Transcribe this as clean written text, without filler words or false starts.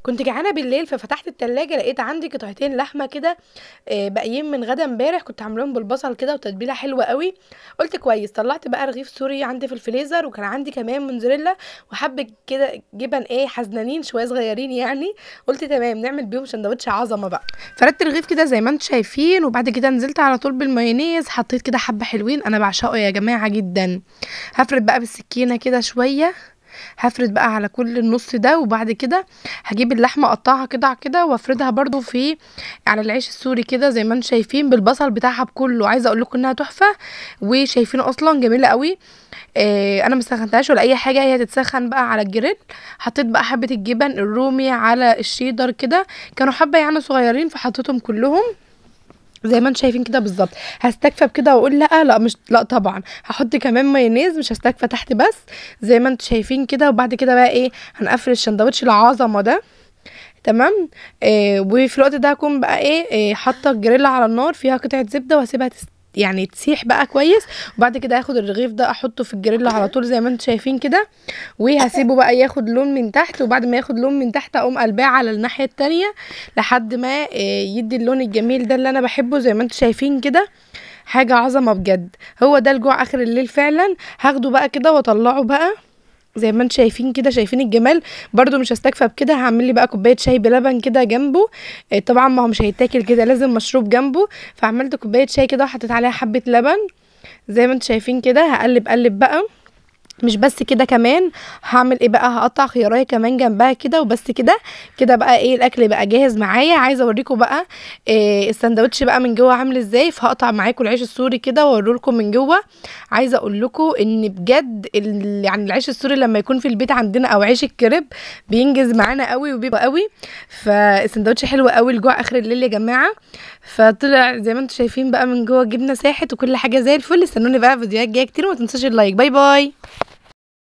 كنت جعانه بالليل ففتحت التلاجة لقيت عندي قطعتين لحمه كده، باقيين من غدا امبارح، كنت عاملاهم بالبصل كده وتتبيله حلوه قوي. قلت كويس، طلعت بقى رغيف سوري عندي في الفريزر، وكان عندي كمان موزاريلا وحبه كده جبن حزنانين شويه صغيرين يعني. قلت تمام نعمل بيهم سندوتش عظمه بقى. فردت الرغيف كده زي ما انتم شايفين، وبعد كده نزلت على طول بالمايونيز، حطيت كده حبه حلوين، انا بعشقه يا جماعه جدا. هفرد بقى بالسكينه كده شويه، هفرد بقى على كل النص ده، وبعد كده هجيب اللحمه اقطعها قطع كده وافردها برضو في على العيش السوري كده زي ما انتم شايفين بالبصل بتاعها بكله. عايزه اقول لكم انها تحفه، وشايفين اصلا جميله قوي. انا ما سخنتهاش ولا اي حاجه، هي تتسخن بقى على الجريل. حطيت بقى حبه الجبن الرومي على الشيدر كده، كانوا حبه يعني صغيرين فحطيتهم كلهم زي ما انتم شايفين كده بالظبط. هستكفى بكده واقول لا لا مش لا طبعا هحط كمان مايونيز، مش هستكفى تحت بس زي ما انتم شايفين كده. وبعد كده بقى هنقفل السندوتش العظمه ده. تمام. وفي الوقت ده هكون بقى حاطه الجريلا على النار فيها قطعه زبده، وهسيبها يعني تسيح بقى كويس. وبعد كده هاخد الرغيف ده احطه في الجريلا على طول زي ما انتم شايفين كده، وهسيبه بقى ياخد لون من تحت. وبعد ما ياخد لون من تحت اقوم قلباه على الناحيه التانية لحد ما يدي اللون الجميل ده اللي انا بحبه زي ما انتم شايفين كده. حاجه عظمه بجد، هو ده الجوع اخر الليل فعلا. هاخده بقى كده واطلعه بقى زي ما انتم شايفين كده، شايفين الجمال. برضو مش هستكفى بكده، هعمل لي بقى كوبايه شاي بلبن كده جنبه. طبعا ما هو مش هيتاكل كده، لازم مشروب جنبه. فعملت كوبايه شاي كده وحطيت عليها حبه لبن زي ما انتم شايفين كده. هقلب قلب بقى. مش بس كده، كمان هعمل بقى، هقطع خيارية كمان جنبها كده. وبس كده كده بقى الاكل بقى جاهز معايا. عايزه اوريكم بقى السندوتش بقى من جوه عامل ازاي. فهقطع معاكم العيش السوري كده واوريلكم من جوه. عايزه اقول لكم ان بجد يعني العيش السوري لما يكون في البيت عندنا او عيش الكريب بينجز معانا قوي وبيبقى قوي. فالسندوتش حلو قوي الجوع اخر الليل يا جماعه. فطلع زي ما انتم شايفين بقى من جوه جبنه ساحت وكل حاجه زي الفل. استنوني بقى فيديوهات جايه كتير، وما تنسوش اللايك. باي باي.